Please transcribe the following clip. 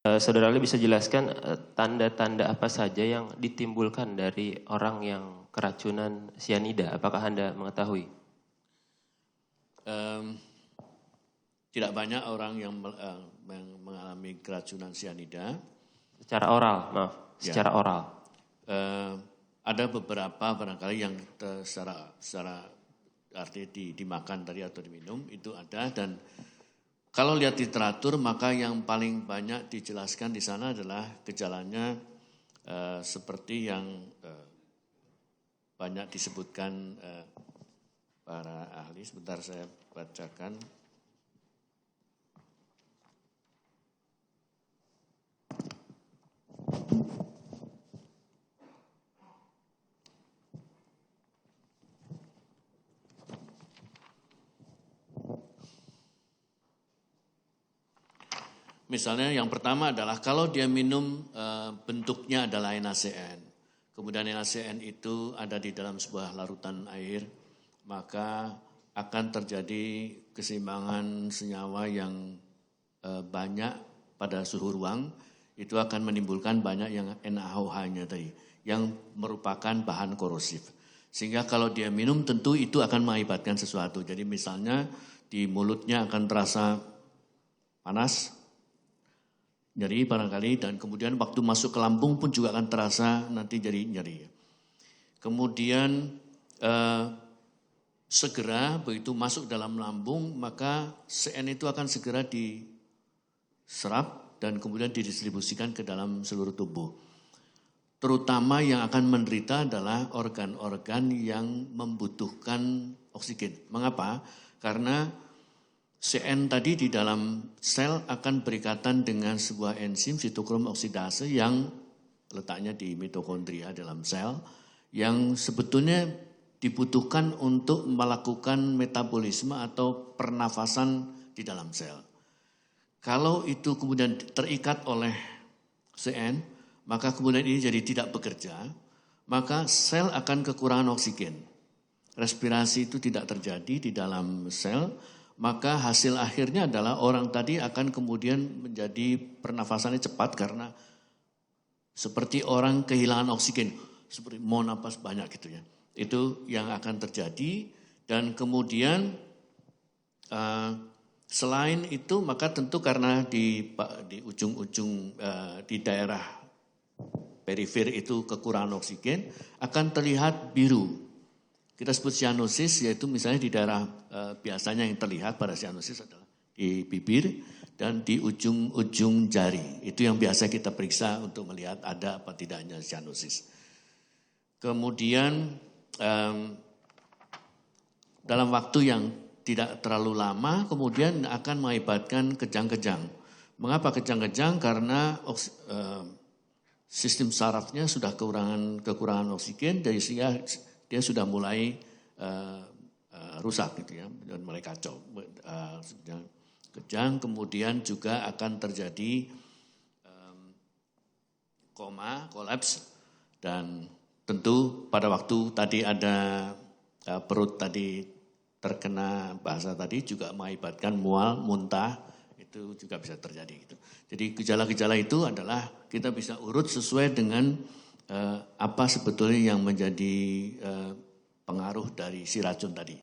Saudara Ali bisa jelaskan tanda-tanda apa saja yang ditimbulkan dari orang yang keracunan sianida? Apakah Anda mengetahui? Tidak banyak orang yang mengalami keracunan sianida. Secara oral, maaf. Secara oral. Ada beberapa barangkali yang secara artinya dimakan tadi atau diminum itu ada, dan kalau lihat literatur maka yang paling banyak dijelaskan di sana adalah gejalanya seperti yang banyak disebutkan para ahli. Sebentar saya bacakan. Misalnya yang pertama adalah kalau dia minum bentuknya adalah NaCN. Kemudian NaCN itu ada di dalam sebuah larutan air, maka akan terjadi keseimbangan senyawa yang banyak pada suhu ruang. Itu akan menimbulkan banyak yang NaOH-nya tadi, yang merupakan bahan korosif. Sehingga kalau dia minum tentu itu akan mengakibatkan sesuatu. Jadi misalnya di mulutnya akan terasa panas, nyeri barangkali, dan kemudian waktu masuk ke lambung pun juga akan terasa nanti jadi nyeri. Kemudian segera begitu masuk dalam lambung maka CN itu akan segera diserap dan kemudian didistribusikan ke dalam seluruh tubuh. Terutama yang akan menderita adalah organ-organ yang membutuhkan oksigen. Mengapa? Karena CN tadi di dalam sel akan berikatan dengan sebuah enzim sitokrom oksidase yang letaknya di mitokondria dalam sel, yang sebetulnya dibutuhkan untuk melakukan metabolisme atau pernafasan di dalam sel. Kalau itu kemudian terikat oleh CN, maka kemudian ini jadi tidak bekerja, maka sel akan kekurangan oksigen. Respirasi itu tidak terjadi di dalam sel, maka hasil akhirnya adalah orang tadi akan kemudian menjadi pernafasannya cepat karena seperti orang kehilangan oksigen, seperti mau napas banyak gitu ya. Itu yang akan terjadi, dan kemudian selain itu maka tentu karena di ujung-ujung di daerah perifer itu kekurangan oksigen akan terlihat biru. Kita sebut cyanosis, yaitu misalnya di daerah biasanya yang terlihat pada cyanosis adalah di bibir dan di ujung-ujung jari. Itu yang biasa kita periksa untuk melihat ada apa tidaknya cyanosis. Kemudian dalam waktu yang tidak terlalu lama kemudian akan mengakibatkan kejang-kejang. Mengapa kejang-kejang? Karena sistem sarafnya sudah kekurangan oksigen, dari sehingga dia sudah mulai rusak gitu ya, dan mulai kacau. Kejang, kemudian juga akan terjadi koma, kolaps, dan tentu pada waktu tadi ada perut tadi terkena bahasa tadi juga mengakibatkan mual, muntah, itu juga bisa terjadi gitu. Jadi gejala-gejala itu adalah kita bisa urut sesuai dengan apa sebetulnya yang menjadi pengaruh dari si racun tadi.